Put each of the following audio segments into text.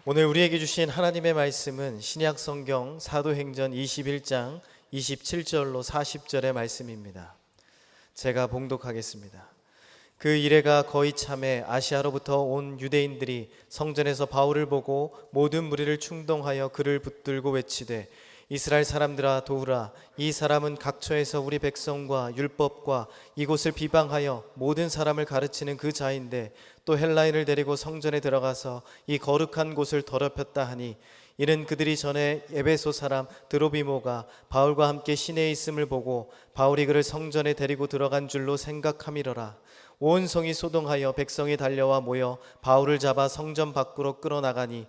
오늘 우리에게 주신 하나님의 말씀은 신약 성경 사도행전 21장 27절로 40절의 말씀입니다. 제가 봉독하겠습니다. 그 이래가 거의 참에 아시아로부터 온 유대인들이 성전에서 바울을 보고 모든 무리를 충동하여 그를 붙들고 외치되, 이스라엘 사람들아 도우라. 이 사람은 각처에서 우리 백성과 율법과 이곳을 비방하여 모든 사람을 가르치는 그 자인데 또 헬라인을 데리고 성전에 들어가서 이 거룩한 곳을 더럽혔다 하니, 이는 그들이 전에 에베소 사람 드로비모가 바울과 함께 시내에 있음을 보고 바울이 그를 성전에 데리고 들어간 줄로 생각함이러라. 온 성이 소동하여 백성이 달려와 모여 바울을 잡아 성전 밖으로 끌어나가니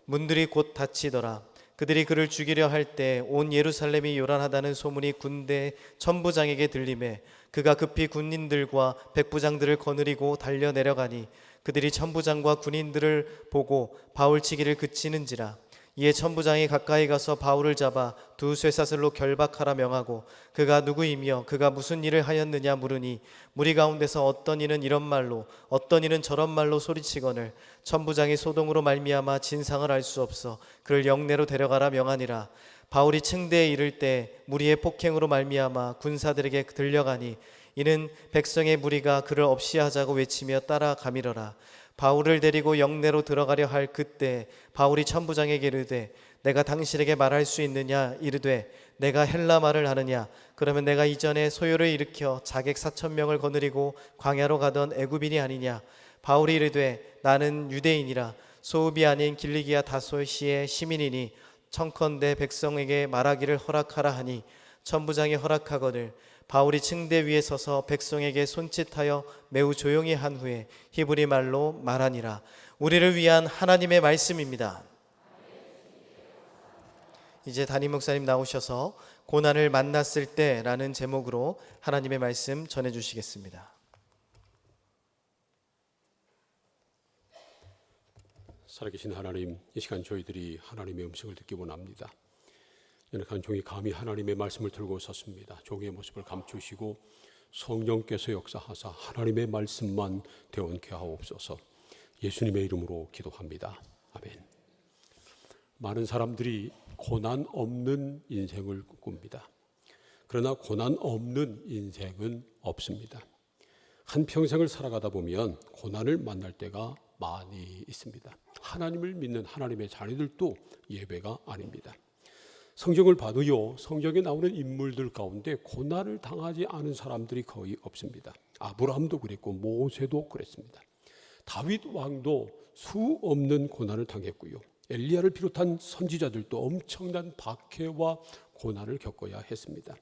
문들이 곧 닫히더라. 그들이 그를 죽이려 할 때 온 예루살렘이 요란하다는 소문이 군대 천부장에게 들리매 그가 급히 군인들과 백부장들을 거느리고 달려 내려가니, 그들이 천부장과 군인들을 보고 바울 치기를 그치는지라. 이에 천부장이 가까이 가서 바울을 잡아 두 쇠사슬로 결박하라 명하고, 그가 누구이며 그가 무슨 일을 하였느냐 물으니, 무리 가운데서 어떤 이는 이런 말로 어떤 이는 저런 말로 소리치거늘 천부장이 소동으로 말미암아 진상을 알 수 없어 그를 영내로 데려가라 명하니라. 바울이 층대에 이를 때 무리의 폭행으로 말미암아 군사들에게 들려가니, 이는 백성의 무리가 그를 없이하자고 외치며 따라가미러라. 바울을 데리고 영내로 들어가려 할 그때 바울이 천부장에게 이르되, 내가 당신에게 말할 수 있느냐? 이르되, 내가 헬라 말을 하느냐? 그러면 내가 이전에 소요를 일으켜 자객 4,000명을 거느리고 광야로 가던 애굽인이 아니냐? 바울이 이르되, 나는 유대인이라 소읍이 아닌 길리기아 다소시의 시민이니 청컨대 백성에게 말하기를 허락하라 하니, 천부장이 허락하거늘 바울이 층대 위에 서서 백성에게 손짓하여 매우 조용히 한 후에 히브리 말로 말하니라. 우리를 위한 하나님의 말씀입니다. 이제 담임 목사님 나오셔서 고난을 만났을 때라는 제목으로 하나님의 말씀 전해주시겠습니다. 살아계신 하나님, 이 시간 저희들이 하나님의 음성을 듣기 원합니다. 연약한 종이 감히 하나님의 말씀을 들고 섰습니다. 종의 모습을 감추시고 성령께서 역사하사 하나님의 말씀만 되원케 하옵소서. 예수님의 이름으로 기도합니다. 아멘. 많은 사람들이 고난 없는 인생을 꿉니다. 그러나 고난 없는 인생은 없습니다. 한평생을 살아가다 보면 고난을 만날 때가 많이 있습니다. 하나님을 믿는 하나님의 자녀들도 예외가 아닙니다. 성경을 봐도요, 성경에 나오는 인물들 가운데 고난을 당하지 않은 사람들이 거의 없습니다. 아브라함도 그랬고 모세도 그랬습니다. 다윗 왕도 수 없는 고난을 당했고요, 엘리야를 비롯한 선지자들도 엄청난 박해와 고난을 겪어야 했습니다.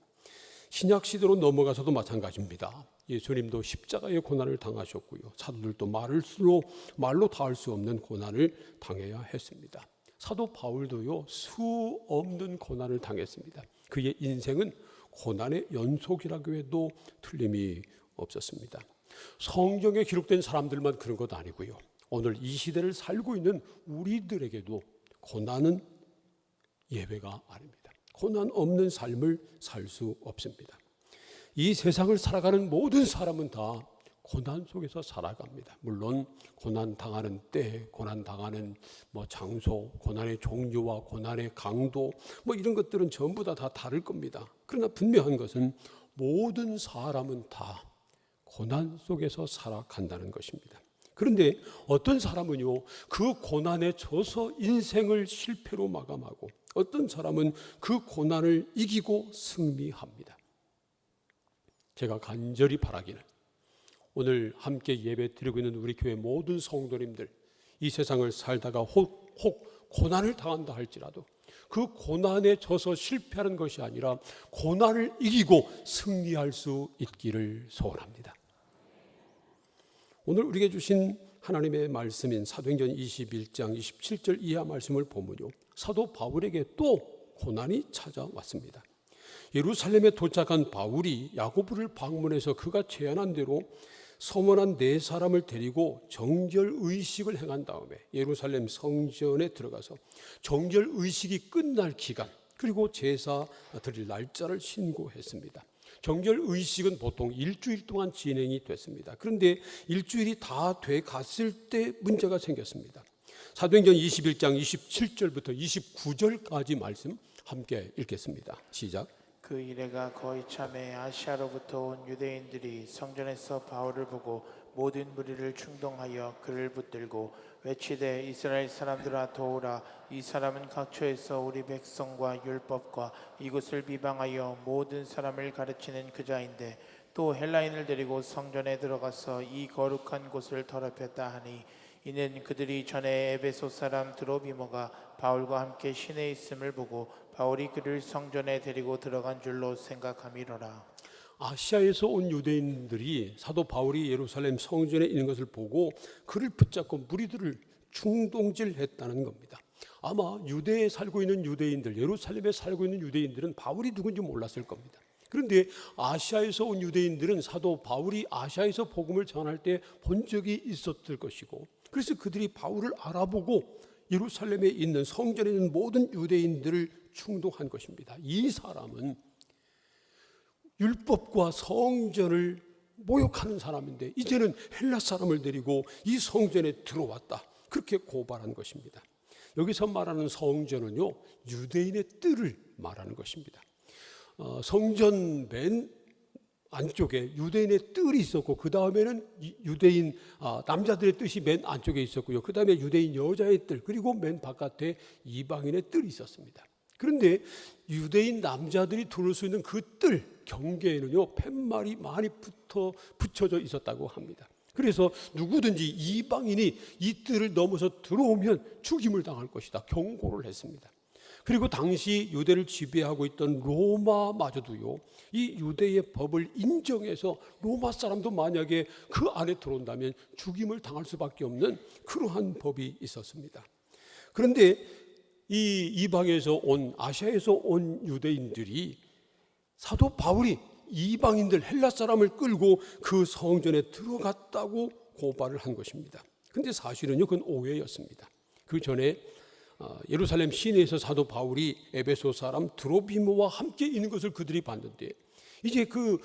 신약 시대로 넘어가서도 마찬가지입니다. 예수님도 십자가의 고난을 당하셨고요, 사도들도 말로 다 할 수 없는 고난을 당해야 했습니다. 사도 바울도요, 수 없는 고난을 당했습니다. 그의 인생은 고난의 연속이라고 해도 틀림이 없었습니다. 성경에 기록된 사람들만 그런 것 아니고요, 오늘 이 시대를 살고 있는 우리들에게도 고난은 예외가 아닙니다. 고난 없는 삶을 살 수 없습니다. 이 세상을 살아가는 모든 사람은 다 고난 속에서 살아갑니다. 물론 고난 당하는 때, 고난 당하는 장소, 고난의 종류와 고난의 강도 이런 것들은 전부 다 다를 겁니다. 그러나 분명한 것은 모든 사람은 다 고난 속에서 살아간다는 것입니다. 그런데 어떤 사람은요, 그 고난에 져서 인생을 실패로 마감하고, 어떤 사람은 그 고난을 이기고 승리합니다. 제가 간절히 바라기는, 오늘 함께 예배 드리고 있는 우리 교회 모든 성도님들, 이 세상을 살다가 혹 고난을 당한다 할지라도 그 고난에 져서 실패하는 것이 아니라 고난을 이기고 승리할 수 있기를 소원합니다. 오늘 우리에게 주신 하나님의 말씀인 사도행전 21장 27절 이하 말씀을 보면요, 사도 바울에게 또 고난이 찾아왔습니다. 예루살렘에 도착한 바울이 야고보를 방문해서 그가 제안한 대로 서머난 4사람을 데리고 정결의식을 행한 다음에 예루살렘 성전에 들어가서 정결의식이 끝날 기간, 그리고 제사 드릴 날짜를 신고했습니다. 정결의식은 보통 일주일 동안 진행이 됐습니다. 그런데 일주일이 다 돼 갔을 때 문제가 생겼습니다. 사도행전 21장 27절부터 29절까지 말씀 함께 읽겠습니다. 시작. 그 이래가 거의 참에 아시아로부터 온 유대인들이 성전에서 바울을 보고 모든 무리를 충동하여 그를 붙들고 외치되 이스라엘 사람들아 도우라. 이 사람은 각처에서 우리 백성과 율법과 이곳을 비방하여 모든 사람을 가르치는 그자인데 또 헬라인을 데리고 성전에 들어가서 이 거룩한 곳을 더럽혔다 하니 이는 그들이 전에 에베소 사람 드로비모가 바울과 함께 시내에 있음을 보고 바울이 그를 성전에 데리고 들어간 줄로 생각함이로라. 아시아에서 온 유대인들이 사도 바울이 예루살렘 성전에 있는 것을 보고 그를 붙잡고 무리들을 충동질했다는 겁니다. 아마 유대에 살고 있는 유대인들, 예루살렘에 살고 있는 유대인들은 바울이 누군지 몰랐을 겁니다. 그런데 아시아에서 온 유대인들은 사도 바울이 아시아에서 복음을 전할 때 본 적이 있었을 것이고, 그래서 그들이 바울을 알아보고 예루살렘에 있는 성전에 있는 모든 유대인들을 충동한 것입니다. 이 사람은 율법과 성전을 모욕하는 사람인데 이제는 헬라 사람을 데리고 이 성전에 들어왔다, 그렇게 고발한 것입니다. 여기서 말하는 성전은요, 유대인의 뜰을 말하는 것입니다. 성전 맨 안쪽에 유대인의 뜰이 있었고, 그 다음에는 유대인 남자들의 뜰이 맨 안쪽에 있었고요, 그 다음에 유대인 여자의 뜰, 그리고 맨 바깥에 이방인의 뜰이 있었습니다. 그런데 유대인 남자들이 들어올 수 있는 그 뜰 경계에는요, 팻말이 많이 붙여져 있었다고 합니다. 그래서 누구든지 이방인이 이 뜰을 넘어서 들어오면 죽임을 당할 것이다 경고를 했습니다. 그리고 당시 유대를 지배하고 있던 로마마저도요, 이 유대의 법을 인정해서 로마 사람도 만약에 그 안에 들어온다면 죽임을 당할 수밖에 없는 그러한 법이 있었습니다. 그런데 이 이방에서 온, 아시아에서 온 유대인들이 사도 바울이 이방인들, 헬라 사람을 끌고 그 성전에 들어갔다고 고발을 한 것입니다. 그런데 사실은요, 그건 오해였습니다. 그 전에 예루살렘 시내에서 사도 바울이 에베소 사람 드로비모와 함께 있는 것을 그들이 봤는데, 이제 그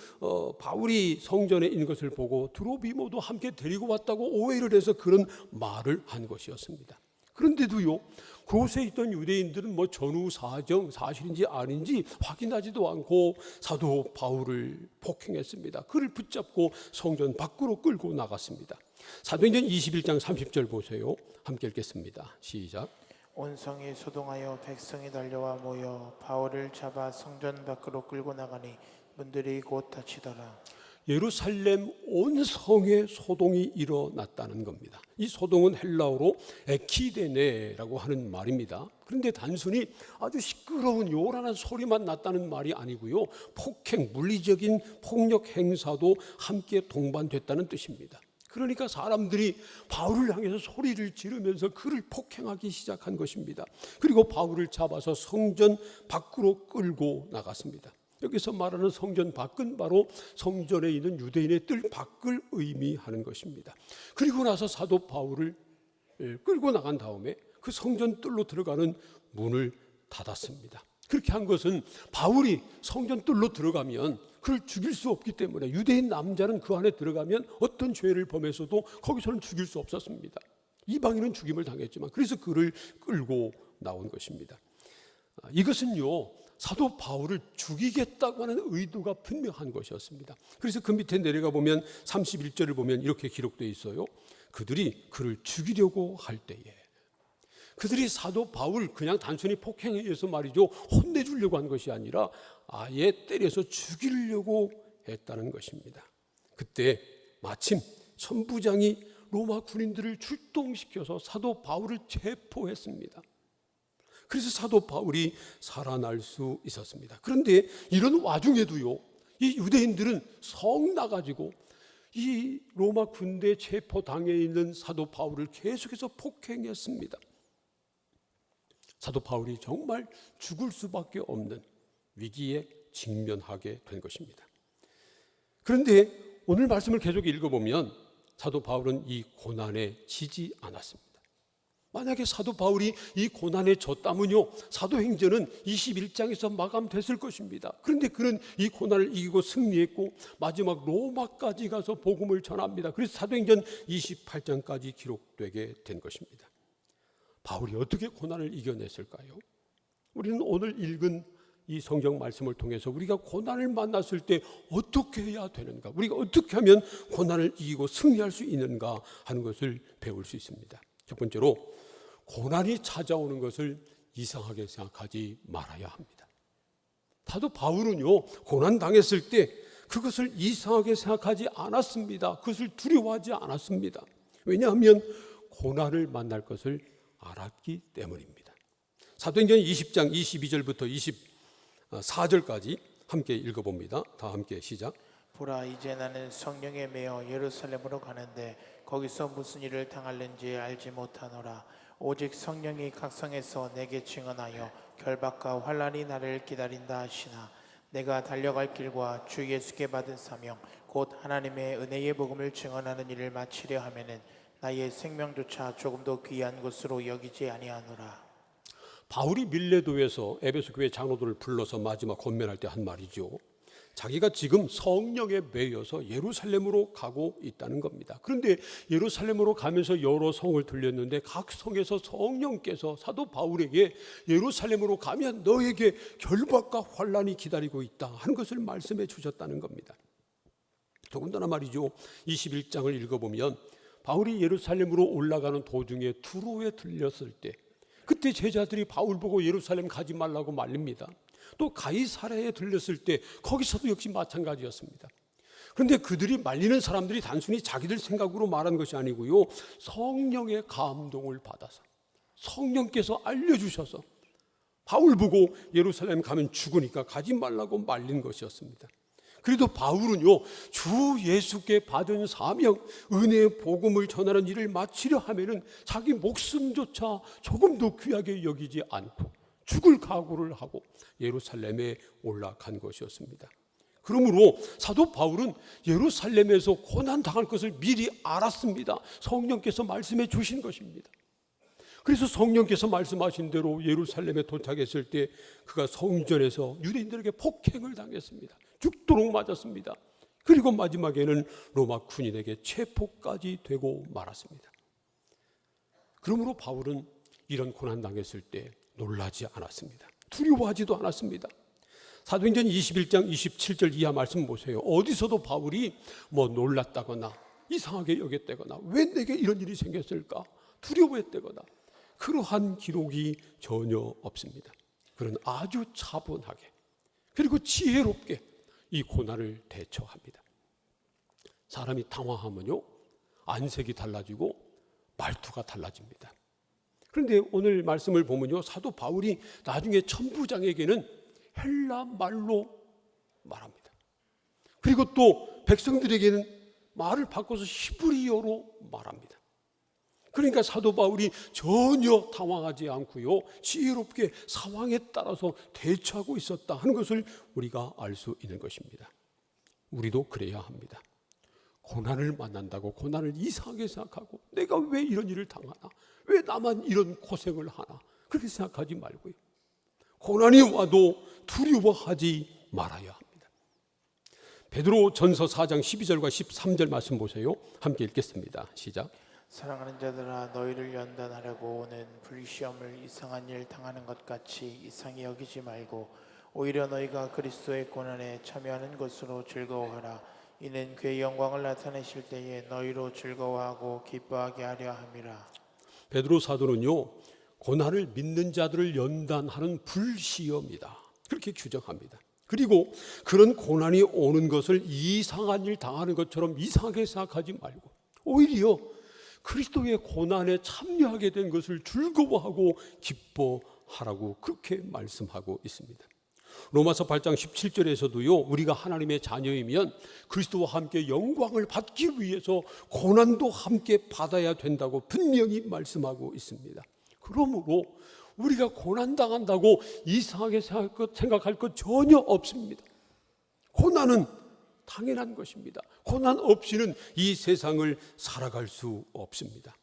바울이 성전에 있는 것을 보고 드로비모도 함께 데리고 왔다고 오해를 해서 그런 말을 한 것이었습니다. 그런데도요, 그곳에 있던 유대인들은 뭐 전후 사정 사실인지 아닌지 확인하지도 않고 사도 바울을 폭행했습니다. 그를 붙잡고 성전 밖으로 끌고 나갔습니다. 사도행전 21장 30절 보세요. 함께 읽겠습니다. 시작. 온 성이 소동하여 백성이 달려와 모여 바울을 잡아 성전 밖으로 끌고 나가니 문들이 곧 닫히더라. 예루살렘 온 성에 소동이 일어났다는 겁니다. 이 소동은 헬라어로 에키데네라고 하는 말입니다. 그런데 단순히 아주 시끄러운 요란한 소리만 났다는 말이 아니고요, 폭행, 물리적인 폭력 행사도 함께 동반됐다는 뜻입니다. 그러니까 사람들이 바울을 향해서 소리를 지르면서 그를 폭행하기 시작한 것입니다. 그리고 바울을 잡아서 성전 밖으로 끌고 나갔습니다. 여기서 말하는 성전 밖은 바로 성전에 있는 유대인의 뜰 밖을 의미하는 것입니다. 그리고 나서 사도 바울을 끌고 나간 다음에 그 성전 뜰로 들어가는 문을 닫았습니다. 그렇게 한 것은 바울이 성전 뜰로 들어가면 그를 죽일 수 없기 때문에, 유대인 남자는 그 안에 들어가면 어떤 죄를 범해서도 거기서는 죽일 수 없었습니다. 이방인은 죽임을 당했지만, 그래서 그를 끌고 나온 것입니다. 이것은요, 사도 바울을 죽이겠다고 하는 의도가 분명한 것이었습니다. 그래서 그 밑에 내려가 보면 31절을 보면 이렇게 기록되어 있어요. 그들이 그를 죽이려고 할 때에, 그들이 사도 바울 그냥 단순히 폭행에 의해서 말이죠, 혼내주려고 한 것이 아니라 아예 때려서 죽이려고 했다는 것입니다. 그때 마침 천부장이 로마 군인들을 출동시켜서 사도 바울을 체포했습니다. 그래서 사도 바울이 살아날 수 있었습니다. 그런데 이런 와중에도요, 이 유대인들은 성 나가지고 이 로마 군대 체포당해 있는 사도 바울을 계속해서 폭행했습니다. 사도 바울이 정말 죽을 수밖에 없는 위기에 직면하게 된 것입니다. 그런데 오늘 말씀을 계속 읽어보면 사도 바울은 이 고난에 지지 않았습니다. 만약에 사도 바울이 이 고난에 졌다면요, 사도행전은 21장에서 마감됐을 것입니다. 그런데 그는 이 고난을 이기고 승리했고 마지막 로마까지 가서 복음을 전합니다. 그래서 사도행전 28장까지 기록되게 된 것입니다. 바울이 어떻게 고난을 이겨냈을까요? 우리는 오늘 읽은 이 성경 말씀을 통해서 우리가 고난을 만났을 때 어떻게 해야 되는가, 우리가 어떻게 하면 고난을 이기고 승리할 수 있는가 하는 것을 배울 수 있습니다. 첫 번째로, 고난이 찾아오는 것을 이상하게 생각하지 말아야 합니다. 사도 바울은요, 고난 당했을 때 그것을 이상하게 생각하지 않았습니다. 그것을 두려워하지 않았습니다. 왜냐하면 고난을 만날 것을 알았기 때문입니다. 사도행전 20장 22절부터 24절까지 함께 읽어봅니다. 다 함께 시작. 보라, 이제 나는 성령에 매여 예루살렘으로 가는데 거기서 무슨 일을 당할는지 알지 못하노라. 오직 성령이 각성해서 내게 증언하여 결박과 환난이 나를 기다린다 하시나, 내가 달려갈 길과 주 예수께 받은 사명 곧 하나님의 은혜의 복음을 증언하는 일을 마치려 하면은 나의 생명조차 조금도 귀한 것으로 여기지 아니하노라. 바울이 밀레도에서 에베소 교회 장로들을 불러서 마지막 권면할 때 한 말이죠. 자기가 지금 성령에 매여서 예루살렘으로 가고 있다는 겁니다. 그런데 예루살렘으로 가면서 여러 성을 들렸는데 각 성에서 성령께서 사도 바울에게 예루살렘으로 가면 너에게 결박과 환난이 기다리고 있다 하는 것을 말씀해 주셨다는 겁니다. 더군다나 말이죠, 21장을 읽어보면 바울이 예루살렘으로 올라가는 도중에 두로에 들렸을 때, 그때 제자들이 바울 보고 예루살렘 가지 말라고 말립니다. 또 가이사랴에 들렸을 때 거기서도 역시 마찬가지였습니다. 그런데 그들이 말리는 사람들이 단순히 자기들 생각으로 말한 것이 아니고요, 성령의 감동을 받아서 성령께서 알려주셔서 바울 보고 예루살렘 가면 죽으니까 가지 말라고 말린 것이었습니다. 그래도 바울은요, 주 예수께 받은 사명, 은혜의 복음을 전하는 일을 마치려 하면은 자기 목숨조차 조금도 귀하게 여기지 않고 죽을 각오를 하고 예루살렘에 올라간 것이었습니다. 그러므로 사도 바울은 예루살렘에서 고난 당할 것을 미리 알았습니다. 성령께서 말씀해 주신 것입니다. 그래서 성령께서 말씀하신 대로 예루살렘에 도착했을 때 그가 성전에서 유대인들에게 폭행을 당했습니다. 죽도록 맞았습니다. 그리고 마지막에는 로마 군인에게 체포까지 되고 말았습니다. 그러므로 바울은 이런 고난 당했을 때 놀라지 않았습니다. 두려워하지도 않았습니다. 사도행전 21장 27절 이하 말씀 보세요. 어디서도 바울이 놀랐다거나 이상하게 여겼다거나 왜 내게 이런 일이 생겼을까 두려워했다거나 그러한 기록이 전혀 없습니다. 그는 아주 차분하게 그리고 지혜롭게 이 고난을 대처합니다. 사람이 당황하면요, 안색이 달라지고 말투가 달라집니다. 그런데 오늘 말씀을 보면요, 사도 바울이 나중에 천부장에게는 헬라 말로 말합니다. 그리고 또 백성들에게는 말을 바꿔서 히브리어로 말합니다. 그러니까 사도 바울이 전혀 당황하지 않고요, 지혜롭게 상황에 따라서 대처하고 있었다 하는 것을 우리가 알 수 있는 것입니다. 우리도 그래야 합니다. 고난을 만난다고 고난을 이상하게 생각하고 내가 왜 이런 일을 당하나, 왜 나만 이런 고생을 하나, 그렇게 생각하지 말고요, 고난이 와도 두려워하지 말아야 합니다. 베드로 전서 4장 12절과 13절 말씀 보세요. 함께 읽겠습니다. 시작. 사랑하는 자들아, 너희를 연단하려고 오는 불시험을 이상한 일 당하는 것 같이 이상히 여기지 말고 오히려 너희가 그리스도의 고난에 참여하는 것으로 즐거워하라. 이는 그의 영광을 나타내실 때에 너희로 즐거워하고 기뻐하게 하려 함이라. 베드로 사도는요, 고난을 믿는 자들을 연단하는 불시험이다 그렇게 규정합니다. 그리고 그런 고난이 오는 것을 이상한 일 당하는 것처럼 이상하게 생각하지 말고 오히려 그리스도의 고난에 참여하게 된 것을 즐거워하고 기뻐하라고 그렇게 말씀하고 있습니다. 로마서 8장 17절에서도요, 우리가 하나님의 자녀이면 그리스도와 함께 영광을 받기 위해서 고난도 함께 받아야 된다고 분명히 말씀하고 있습니다. 그러므로 우리가 고난당한다고 이상하게 생각할 것 전혀 없습니다. 고난은 당연한 것입니다. 고난 없이는 이 세상을 살아갈 수 없습니다.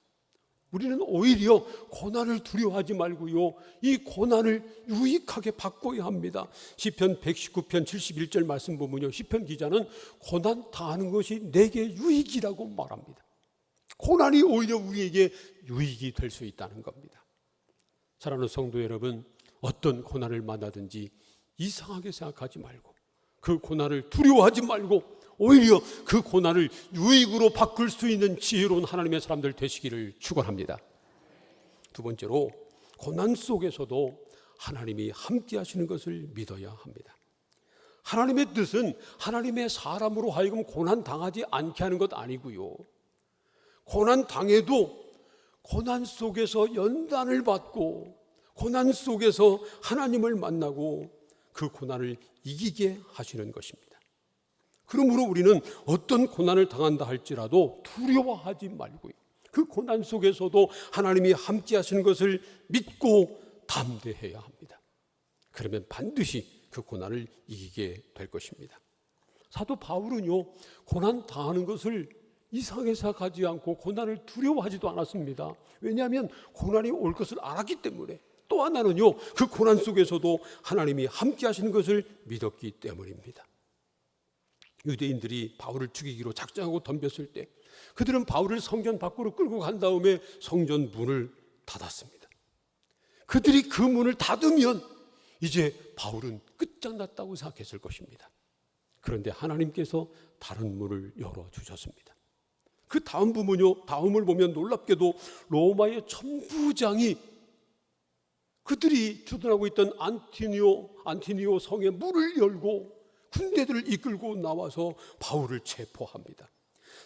우리는 오히려 고난을 두려워하지 말고요, 이 고난을 유익하게 바꿔야 합니다. 시편 119편 71절 말씀 보면요, 시편 기자는 고난 당하는 것이 내게 유익이라고 말합니다. 고난이 오히려 우리에게 유익이 될 수 있다는 겁니다. 사랑하는 성도 여러분, 어떤 고난을 만나든지 이상하게 생각하지 말고 그 고난을 두려워하지 말고 오히려 그 고난을 유익으로 바꿀 수 있는 지혜로운 하나님의 사람들 되시기를 축원합니다. 두 번째로, 고난 속에서도 하나님이 함께 하시는 것을 믿어야 합니다. 하나님의 뜻은 하나님의 사람으로 하여금 고난 당하지 않게 하는 것 아니고요, 고난 당해도 고난 속에서 연단을 받고 고난 속에서 하나님을 만나고 그 고난을 이기게 하시는 것입니다. 그러므로 우리는 어떤 고난을 당한다 할지라도 두려워하지 말고요, 그 고난 속에서도 하나님이 함께 하시는 것을 믿고 담대해야 합니다. 그러면 반드시 그 고난을 이기게 될 것입니다. 사도 바울은요, 고난 당하는 것을 이상하게 생각하지 않고 고난을 두려워하지도 않았습니다. 왜냐하면 고난이 올 것을 알았기 때문에, 또 하나는요, 그 고난 속에서도 하나님이 함께 하시는 것을 믿었기 때문입니다. 유대인들이 바울을 죽이기로 작정하고 덤볐을 때 그들은 바울을 성전 밖으로 끌고 간 다음에 성전 문을 닫았습니다. 그들이 그 문을 닫으면 이제 바울은 끝장났다고 생각했을 것입니다. 그런데 하나님께서 다른 문을 열어주셨습니다. 그 다음 부분요, 다음을 보면 놀랍게도 로마의 천부장이 그들이 주둔하고 있던 안티니오 성의 문을 열고 군대들을 이끌고 나와서 바울을 체포합니다.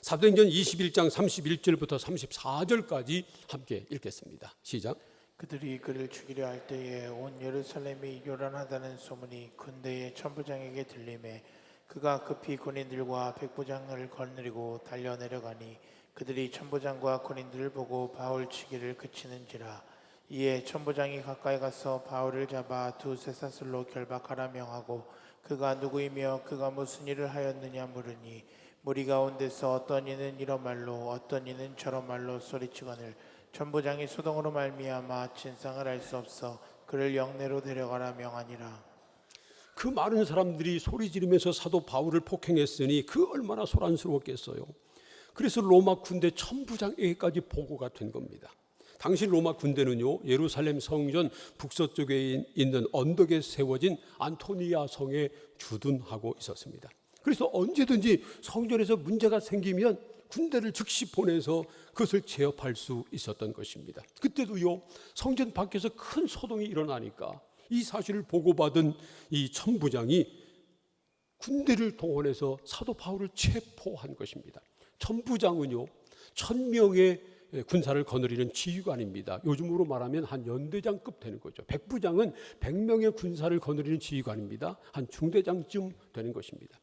사도행전 21장 31절부터 34절까지 함께 읽겠습니다. 시작. 그들이 그를 죽이려 할 때에 온 예루살렘이 요란하다는 소문이 군대의 천부장에게 들리매 그가 급히 군인들과 백부장을 거느리고 달려내려가니 그들이 천부장과 군인들을 보고 바울 치기를 그치는지라. 이에 천부장이 가까이 가서 바울을 잡아 두세 사슬로 결박하라 명하고 그가 누구이며 그가 무슨 일을 하였느냐 물으니 무리 가운데서 어떤 이는 이런 말로 어떤 이는 저런 말로 소리치거늘 천부장이 소동으로 말미암아 진상을 알 수 없어 그를 영내로 데려가라 명하니라. 그 많은 사람들이 소리 지르면서 사도 바울을 폭행했으니 그 얼마나 소란스러웠겠어요. 그래서 로마 군대 천부장에게까지 보고가 된 겁니다. 당시 로마 군대는요, 예루살렘 성전 북서쪽에 있는 언덕에 세워진 안토니아 성에 주둔하고 있었습니다. 그래서 언제든지 성전에서 문제가 생기면 군대를 즉시 보내서 그것을 제압할 수 있었던 것입니다. 그때도요, 성전 밖에서 큰 소동이 일어나니까 이 사실을 보고받은 이 천부장이 군대를 동원해서 사도 바울을 체포한 것입니다. 천부장은요, 1000명의 군사를 거느리는 지휘관입니다. 요즘으로 말하면 한 연대장급 되는 거죠. 백부장은 100명의 군사를 거느리는 지휘관입니다. 한 중대장쯤 되는 것입니다.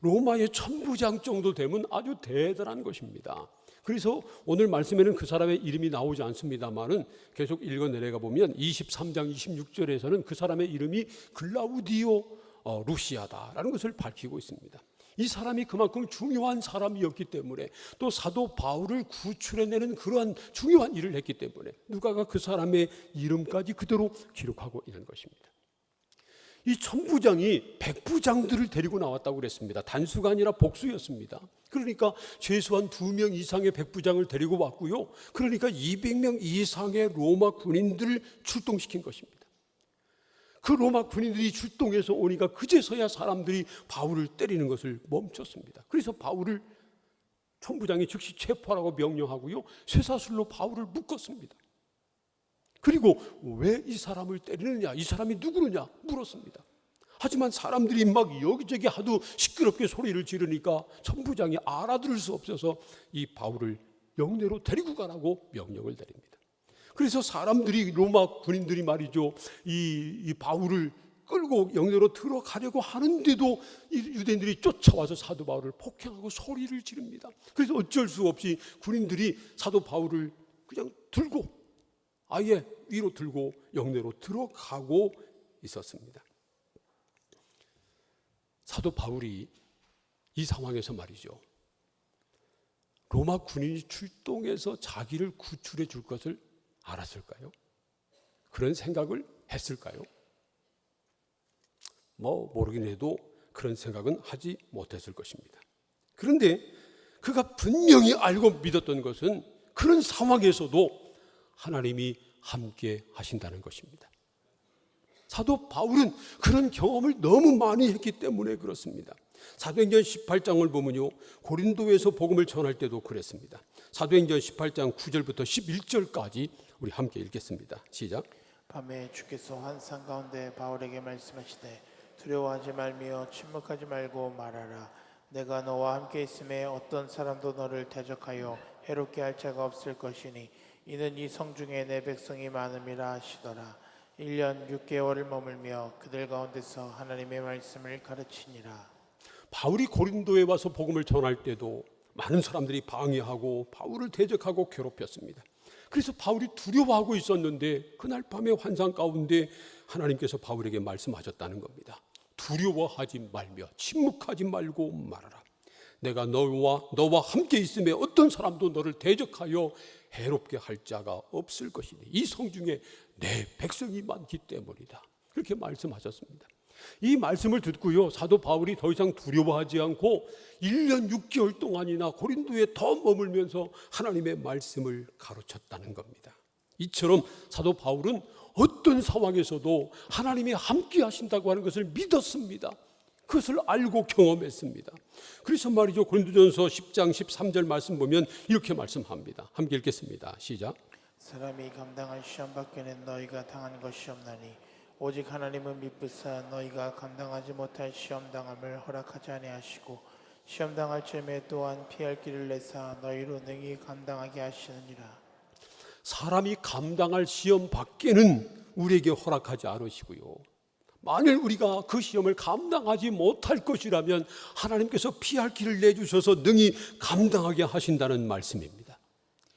로마의 천부장 정도 되면 아주 대단한 것입니다. 그래서 오늘 말씀에는 그 사람의 이름이 나오지 않습니다만은 계속 읽어 내려가 보면 23장 26절에서는 그 사람의 이름이 글라우디오 루시아다라는 것을 밝히고 있습니다. 이 사람이 그만큼 중요한 사람이었기 때문에, 또 사도 바울을 구출해내는 그러한 중요한 일을 했기 때문에 누가가 그 사람의 이름까지 그대로 기록하고 있는 것입니다. 이 천부장이 백부장들을 데리고 나왔다고 그랬습니다. 단수가 아니라 복수였습니다. 그러니까 최소한 2명 이상의 백부장을 데리고 왔고요, 그러니까 200명 이상의 로마 군인들을 출동시킨 것입니다. 그 로마 군인들이 출동해서 오니까 그제서야 사람들이 바울을 때리는 것을 멈췄습니다. 그래서 바울을 천부장이 즉시 체포하라고 명령하고요, 쇠사슬로 바울을 묶었습니다. 그리고 왜 이 사람을 때리느냐, 이 사람이 누구느냐 물었습니다. 하지만 사람들이 막 여기저기 하도 시끄럽게 소리를 지르니까 천부장이 알아들을 수 없어서 이 바울을 영내로 데리고 가라고 명령을 내립니다. 그래서 사람들이, 로마 군인들이 말이죠, 이 바울을 끌고 영내로 들어가려고 하는데도 이 유대인들이 쫓아와서 사도 바울을 폭행하고 소리를 지릅니다. 그래서 어쩔 수 없이 군인들이 사도 바울을 그냥 들고, 아예 위로 들고 영내로 들어가고 있었습니다. 사도 바울이 이 상황에서 말이죠, 로마 군인이 출동해서 자기를 구출해 줄 것을 알았을까요? 그런 생각을 했을까요? 모르긴 해도 그런 생각은 하지 못했을 것입니다. 그런데 그가 분명히 알고 믿었던 것은 그런 상황에서도 하나님이 함께 하신다는 것입니다. 사도 바울은 그런 경험을 너무 많이 했기 때문에 그렇습니다. 사도행전 18장을 보면요, 고린도에서 복음을 전할 때도 그랬습니다. 사도행전 18장 9절부터 11절까지 우리 함께 읽겠습니다. 시작. 밤에 주께서 환상 가운데 바울에게 말씀하시되 두려워하지 말며 침묵하지 말고 말하라. 내가 너와 함께 있음에 어떤 사람도 너를 대적하여 해롭게 할 자가 없을 것이니 이는 이 성중에 내 백성이 많음이라 하시더라. 1년 6개월을 머물며 그들 가운데서 하나님의 말씀을 가르치니라. 바울이 고린도에 와서 복음을 전할 때도 많은 사람들이 방해하고 바울을 대적하고 괴롭혔습니다. 그래서 바울이 두려워하고 있었는데 그날 밤에 환상 가운데 하나님께서 바울에게 말씀하셨다는 겁니다. 두려워하지 말며 침묵하지 말고 말하라. 내가 너와 함께 있음에 어떤 사람도 너를 대적하여 해롭게 할 자가 없을 것이니 이 성중에 내 백성이 많기 때문이다. 그렇게 말씀하셨습니다. 이 말씀을 듣고요, 사도 바울이 더 이상 두려워하지 않고 1년 6개월 동안이나 고린도에 더 머물면서 하나님의 말씀을 가르쳤다는 겁니다. 이처럼 사도 바울은 어떤 상황에서도 하나님이 함께 하신다고 하는 것을 믿었습니다. 그것을 알고 경험했습니다. 그래서 말이죠, 고린도전서 10장 13절 말씀 보면 이렇게 말씀합니다. 함께 읽겠습니다. 시작. 사람이 감당할 시험 밖에는 너희가 당한 것이 없나니 오직 하나님은 미쁘사 너희가 감당하지 못할 시험 당함을 허락하지 아니하시고 시험 당할 쯤에 또한 피할 길을 내사 너희로 능히 감당하게 하시느니라. 사람이 감당할 시험 밖에는 우리에게 허락하지 않으시고요, 만일 우리가 그 시험을 감당하지 못할 것이라면 하나님께서 피할 길을 내주셔서 능히 감당하게 하신다는 말씀입니다.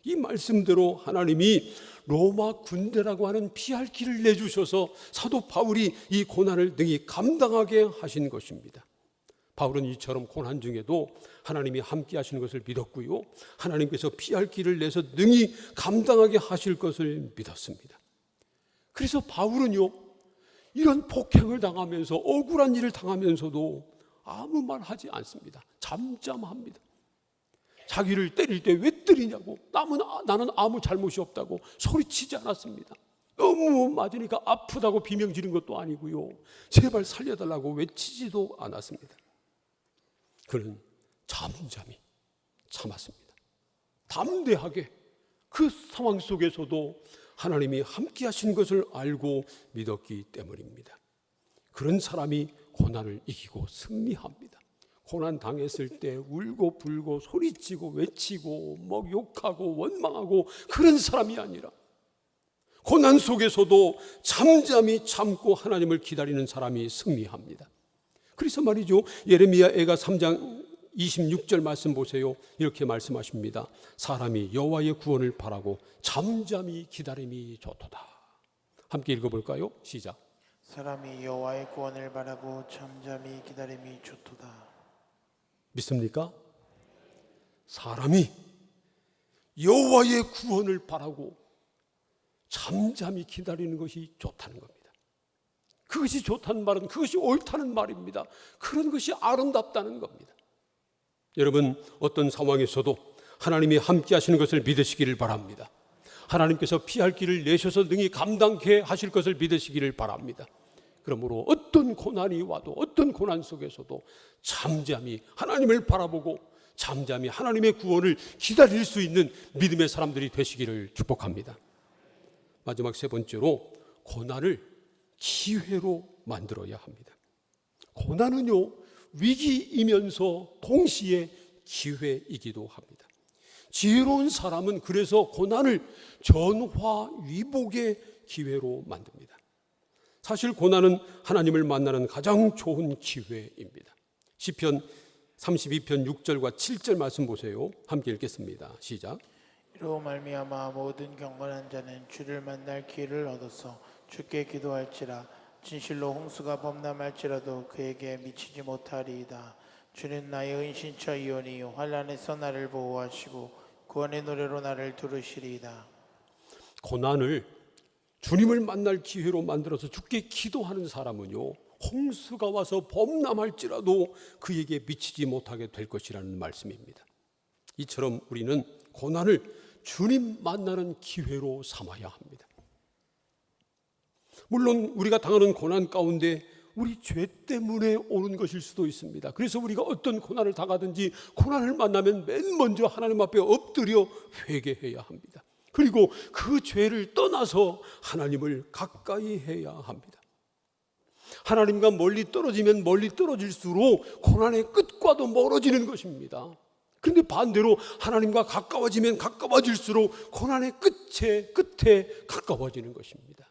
이 말씀대로 하나님이 로마 군대라고 하는 피할 길을 내주셔서 사도 바울이 이 고난을 능히 감당하게 하신 것입니다. 바울은 이처럼 고난 중에도 하나님이 함께 하시는 것을 믿었고요, 하나님께서 피할 길을 내서 능히 감당하게 하실 것을 믿었습니다. 그래서 바울은요, 이런 폭행을 당하면서 억울한 일을 당하면서도 아무 말 하지 않습니다. 잠잠합니다. 자기를 때릴 때 왜 때리냐고, 나는 아무 잘못이 없다고 소리치지 않았습니다. 너무 맞으니까 아프다고 비명 지른 것도 아니고요, 제발 살려달라고 외치지도 않았습니다. 그는 잠잠히 참았습니다. 담대하게 그 상황 속에서도 하나님이 함께 하신 것을 알고 믿었기 때문입니다. 그런 사람이 고난을 이기고 승리합니다. 고난 당했을 때 울고 불고 소리치고 외치고 욕하고 원망하고 그런 사람이 아니라 고난 속에서도 잠잠히 참고 하나님을 기다리는 사람이 승리합니다. 그래서 말이죠, 예레미야애가 3장 26절 말씀 보세요. 이렇게 말씀하십니다. 사람이 여호와의 구원을 바라고 잠잠히 기다림이 좋도다. 함께 읽어볼까요? 시작. 사람이 여호와의 구원을 바라고 잠잠히 기다림이 좋도다. 믿습니까? 사람이 여호와의 구원을 바라고 잠잠히 기다리는 것이 좋다는 겁니다. 그것이 좋다는 말은 그것이 옳다는 말입니다. 그런 것이 아름답다는 겁니다. 여러분, 어떤 상황에서도 하나님이 함께 하시는 것을 믿으시기를 바랍니다. 하나님께서 피할 길을 내셔서 능히 감당케 하실 것을 믿으시기를 바랍니다. 그러므로 어떤 고난이 와도 어떤 고난 속에서도 잠잠히 하나님을 바라보고 잠잠히 하나님의 구원을 기다릴 수 있는 믿음의 사람들이 되시기를 축복합니다. 마지막 세 번째로, 고난을 기회로 만들어야 합니다. 고난은요, 위기이면서 동시에 기회이기도 합니다. 지혜로운 사람은 그래서 고난을 전화위복의 기회로 만듭니다. 사실 고난은 하나님을 만나는 가장 좋은 기회입니다. 시편 32편 6절과 7절 말씀 보세요. 함께 읽겠습니다. 시작. 이로 말미암아 모든 경건한 자는 주를 만날 기회를 얻어서 주께 기도할지라. 진실로 홍수가 범람할지라도 그에게 미치지 못하리이다. 주는 나의 은신처이오니 환난에서 나를 보호하시고 구원의 노래로 나를 두르시리이다. 고난을 주님을 만날 기회로 만들어서 주께 기도하는 사람은요, 홍수가 와서 범람할지라도 그에게 미치지 못하게 될 것이라는 말씀입니다. 이처럼 우리는 고난을 주님 만나는 기회로 삼아야 합니다. 물론 우리가 당하는 고난 가운데 우리 죄 때문에 오는 것일 수도 있습니다. 그래서 우리가 어떤 고난을 당하든지 고난을 만나면 맨 먼저 하나님 앞에 엎드려 회개해야 합니다. 그리고 그 죄를 떠나서 하나님을 가까이 해야 합니다. 하나님과 멀리 떨어지면 멀리 떨어질수록 고난의 끝과도 멀어지는 것입니다. 그런데 반대로 하나님과 가까워지면 가까워질수록 고난의 끝에 가까워지는 것입니다.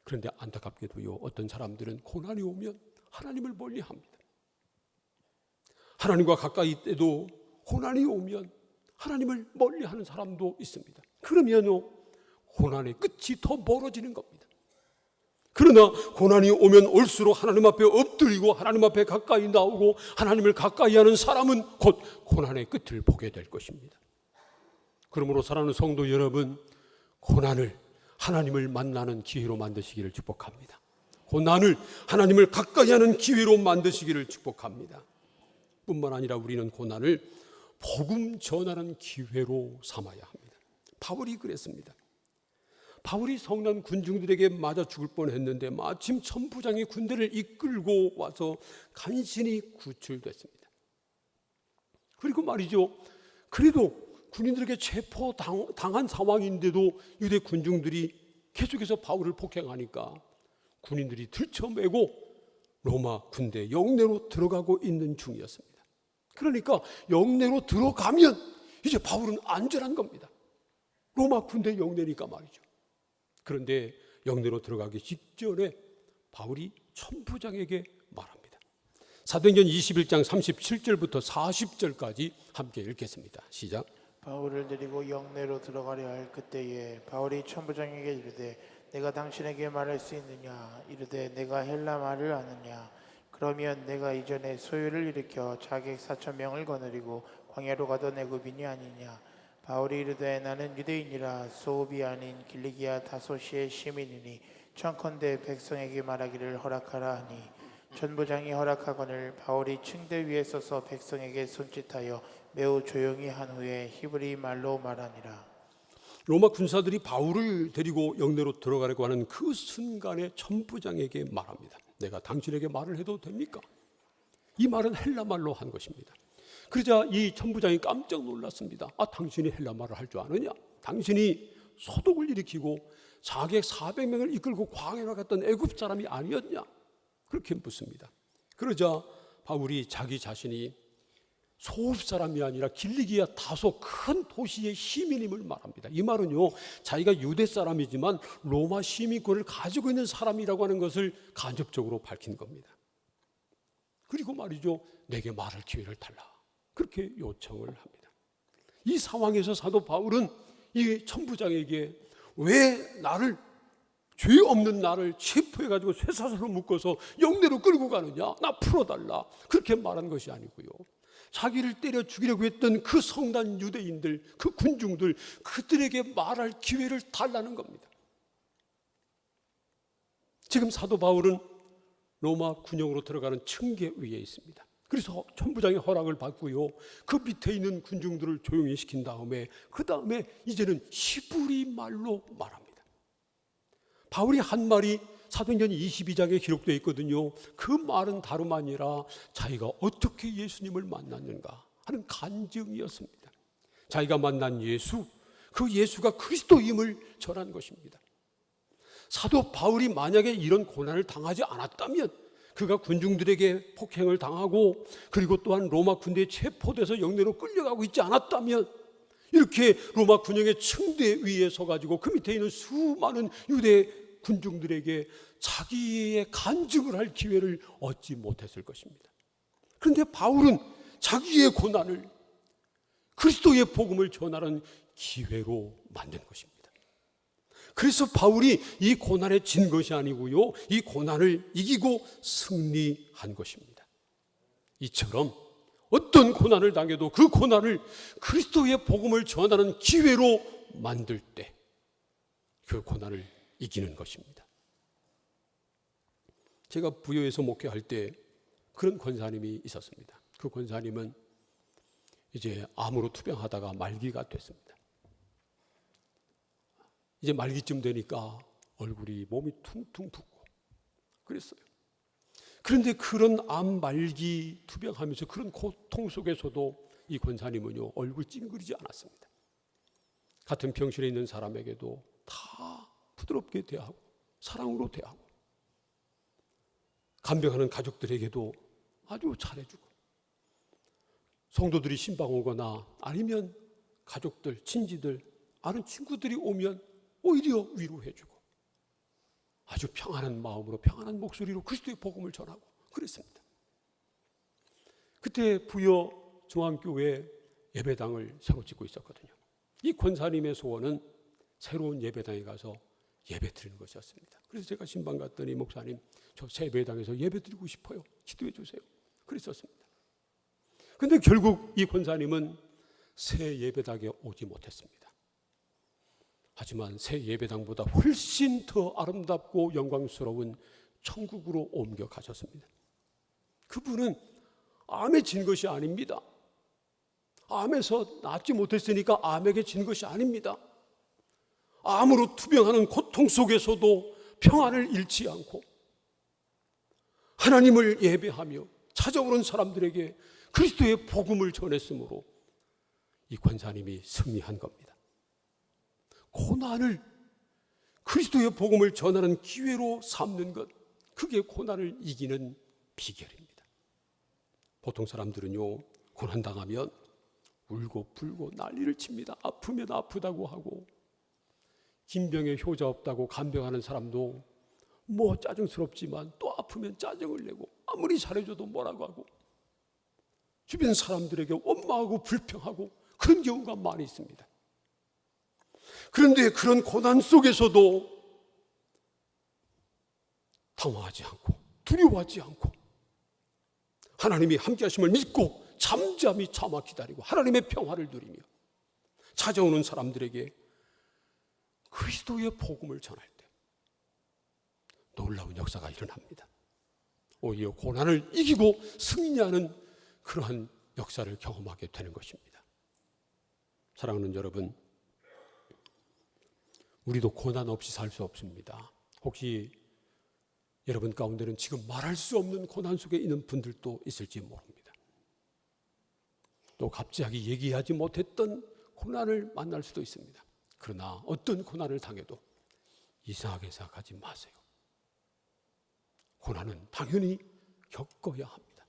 그런데 안타깝게도요, 어떤 사람들은 고난이 오면 하나님을 멀리합니다. 하나님과 가까이 때도 고난이 오면 하나님을 멀리하는 사람도 있습니다. 그러면요, 고난의 끝이 더 멀어지는 겁니다. 그러나 고난이 오면 올수록 하나님 앞에 엎드리고 하나님 앞에 가까이 나오고 하나님을 가까이 하는 사람은 곧 고난의 끝을 보게 될 것입니다. 그러므로 사랑하는 성도 여러분, 고난을 하나님을 만나는 기회로 만드시기를 축복합니다. 고난을 하나님을 가까이 하는 기회로 만드시기를 축복합니다. 뿐만 아니라 우리는 고난을 복음 전하는 기회로 삼아야 합니다. 바울이 그랬습니다. 바울이 성난 군중들에게 맞아 죽을 뻔했는데 마침 천부장이 군대를 이끌고 와서 간신히 구출됐습니다. 그리고 말이죠, 그래도 군인들에게 체포당한 상황인데도 유대 군중들이 계속해서 바울을 폭행하니까 군인들이 들쳐매고 로마 군대 영내로 들어가고 있는 중이었습니다. 그러니까 영내로 들어가면 이제 바울은 안전한 겁니다. 로마 군대 영내니까 말이죠. 그런데 영내로 들어가기 직전에 바울이 천부장에게 말합니다. 사도행전 21장 37절부터 40절까지 함께 읽겠습니다. 시작. 바울을 데리고 영내로 들어가려 할 그때에 바울이 천부장에게 이르되 내가 당신에게 말할 수 있느냐? 이르되 내가 헬라 말을 아느냐? 그러면 내가 이전에 소요를 일으켜 자객 4,000명을 거느리고 광야로 가던 애굽인이 아니냐? 바울이 이르되 나는 유대인이라 소읍이 아닌 길리기아 다소시의 시민이니 청컨대 백성에게 말하기를 허락하라 하니 천부장이 허락하거늘 바울이 층대 위에 서서 백성에게 손짓하여 매우 조용히 한 후에 히브리 말로 말하니라. 로마 군사들이 바울을 데리고 영내로 들어가려고 하는 그 순간에 천부장에게 말합니다. 내가 당신에게 말을 해도 됩니까? 이 말은 헬라 말로 한 것입니다. 그러자 이 천부장이 깜짝 놀랐습니다. 당신이 헬라 말을 할 줄 아느냐? 당신이 소독을 일으키고 자객 400명을 이끌고 광야로 갔던 애굽 사람이 아니었냐? 그렇게 묻습니다. 그러자 바울이 자기 자신이 소읍 사람이 아니라 길리기아 다소 큰 도시의 시민임을 말합니다. 이 말은요, 자기가 유대 사람이지만 로마 시민권을 가지고 있는 사람이라고 하는 것을 간접적으로 밝힌 겁니다. 그리고 말이죠, 내게 말할 기회를 달라, 그렇게 요청을 합니다. 이 상황에서 사도 바울은 이 천부장에게 왜 나를, 죄 없는 나를 체포해가지고 쇠사슬로 묶어서 영내로 끌고 가느냐, 나 풀어달라, 그렇게 말한 것이 아니고요, 자기를 때려 죽이려고 했던 그 성난 유대인들, 그 군중들, 그들에게 말할 기회를 달라는 겁니다. 지금 사도 바울은 로마 군영으로 들어가는 층계 위에 있습니다. 그래서 천부장의 허락을 받고요, 그 밑에 있는 군중들을 조용히 시킨 다음에 그 다음에 이제는 히브리 말로 말합니다. 바울이 한 말이 사도행전 22장에 기록되어 있거든요. 그 말은 다름 아니라 자기가 어떻게 예수님을 만났는가 하는 간증이었습니다. 자기가 만난 예수, 그 예수가 그리스도임을 전한 것입니다. 사도 바울이 만약에 이런 고난을 당하지 않았다면, 그가 군중들에게 폭행을 당하고 그리고 또한 로마 군대에 체포돼서 영내로 끌려가고 있지 않았다면, 이렇게 로마 군영의 층대 위에 서가지고 그 밑에 있는 수많은 유대 군중들에게 자기의 간증을 할 기회를 얻지 못했을 것입니다. 그런데 바울은 자기의 고난을 그리스도의 복음을 전하는 기회로 만든 것입니다. 그래서 바울이 이 고난에 진 것이 아니고요, 이 고난을 이기고 승리한 것입니다. 이처럼 어떤 고난을 당해도 그 고난을 그리스도의 복음을 전하는 기회로 만들 때 그 고난을 이기는 것입니다. 제가 부여에서 목회할 때 그런 권사님이 있었습니다. 그 권사님은 이제 암으로 투병하다가 말기가 됐습니다. 이제 말기쯤 되니까 얼굴이 몸이 퉁퉁 붓고 그랬어요. 그런데 그런 암 말기 투병하면서 그런 고통 속에서도 이 권사님은요 얼굴 찡그리지 않았습니다. 같은 병실에 있는 사람에게도 다 부드럽게 대하고 사랑으로 대하고 간병하는 가족들에게도 아주 잘해주고 성도들이 신방 오거나 아니면 가족들, 친지들, 아는 친구들이 오면 오히려 위로해주고 아주 평안한 마음으로 평안한 목소리로 그리스도의 복음을 전하고 그랬습니다. 그때 부여 중앙교회 예배당을 새로 짓고 있었거든요. 이 권사님의 소원은 새로운 예배당에 가서 예배 드리는 것이었습니다. 그래서 제가 신방 갔더니 목사님 저 새 예배당에서 예배 드리고 싶어요. 기도해 주세요. 그랬었습니다. 그런데 결국 이 권사님은 새 예배당에 오지 못했습니다. 하지만 새 예배당보다 훨씬 더 아름답고 영광스러운 천국으로 옮겨가셨습니다. 그분은 암에 진 것이 아닙니다. 암에서 낫지 못했으니까 암에게 진 것이 아닙니다. 암으로 투병하는 고통 속에서도 평안을 잃지 않고 하나님을 예배하며 찾아오는 사람들에게 그리스도의 복음을 전했으므로 이 권사님이 승리한 겁니다. 고난을 그리스도의 복음을 전하는 기회로 삼는 것, 그게 고난을 이기는 비결입니다. 보통 사람들은요 고난당하면 울고 불고 난리를 칩니다. 아프면 아프다고 하고 김병에 효자 없다고 간병하는 사람도 뭐 짜증스럽지만 또 아프면 짜증을 내고 아무리 잘해줘도 뭐라고 하고 주변 사람들에게 원망하고 불평하고 그런 경우가 많이 있습니다. 그런데 그런 고난 속에서도 당황하지 않고 두려워하지 않고 하나님이 함께 하심을 믿고 잠잠히 참아 기다리고 하나님의 평화를 누리며 찾아오는 사람들에게 그리스도의 복음을 전할 때 놀라운 역사가 일어납니다. 오히려 고난을 이기고 승리하는 그러한 역사를 경험하게 되는 것입니다. 사랑하는 여러분, 우리도 고난 없이 살 수 없습니다. 혹시 여러분 가운데는 지금 말할 수 없는 고난 속에 있는 분들도 있을지 모릅니다. 또 갑자기 얘기하지 못했던 고난을 만날 수도 있습니다. 그러나 어떤 고난을 당해도 이상하게 생각하지 마세요. 고난은 당연히 겪어야 합니다.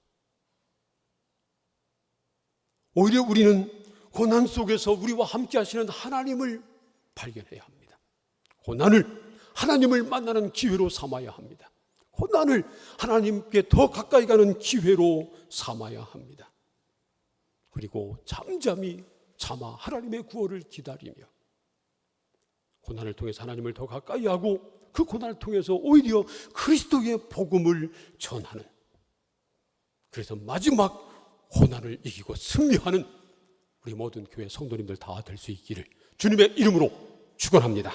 오히려 우리는 고난 속에서 우리와 함께 하시는 하나님을 발견해야 합니다. 고난을 하나님을 만나는 기회로 삼아야 합니다. 고난을 하나님께 더 가까이 가는 기회로 삼아야 합니다. 그리고 잠잠히 참아 하나님의 구원을 기다리며 고난을 통해서 하나님을 더 가까이 하고 그 고난을 통해서 오히려 그리스도의 복음을 전하는, 그래서 마지막 고난을 이기고 승리하는 우리 모든 교회 성도님들 다 될 수 있기를 주님의 이름으로 축원합니다.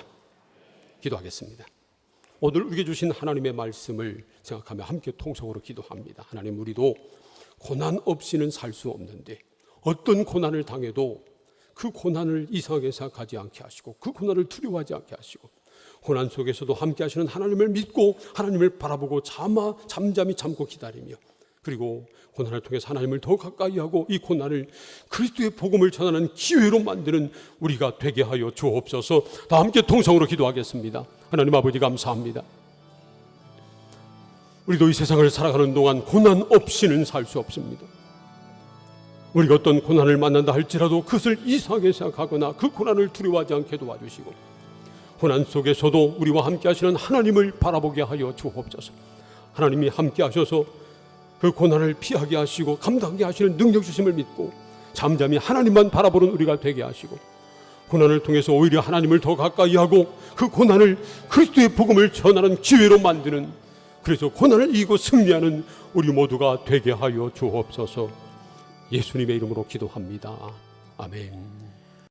기도하겠습니다. 오늘 우리에게 주신 하나님의 말씀을 생각하며 함께 통성으로 기도합니다. 하나님, 우리도 고난 없이는 살 수 없는데 어떤 고난을 당해도 그 고난을 이상하게 생각하지 않게 하시고 그 고난을 두려워하지 않게 하시고 고난 속에서도 함께 하시는 하나님을 믿고 하나님을 바라보고 잠잠히 참고 기다리며 그리고 고난을 통해서 하나님을 더 가까이 하고 이 고난을 그리스도의 복음을 전하는 기회로 만드는 우리가 되게 하여 주옵소서. 다 함께 통성으로 기도하겠습니다. 하나님 아버지, 감사합니다. 우리도 이 세상을 살아가는 동안 고난 없이는 살 수 없습니다. 우리가 어떤 고난을 만난다 할지라도 그것을 이상하게 생각하거나 그 고난을 두려워하지 않게 도와주시고 고난 속에서도 우리와 함께 하시는 하나님을 바라보게 하여 주옵소서. 하나님이 함께 하셔서 그 고난을 피하게 하시고 감당하게 하시는 능력 주심을 믿고 잠잠히 하나님만 바라보는 우리가 되게 하시고 고난을 통해서 오히려 하나님을 더 가까이 하고 그 고난을 그리스도의 복음을 전하는 기회로 만드는, 그래서 고난을 이기고 승리하는 우리 모두가 되게 하여 주옵소서. 예수님의 이름으로 기도합니다. 아멘.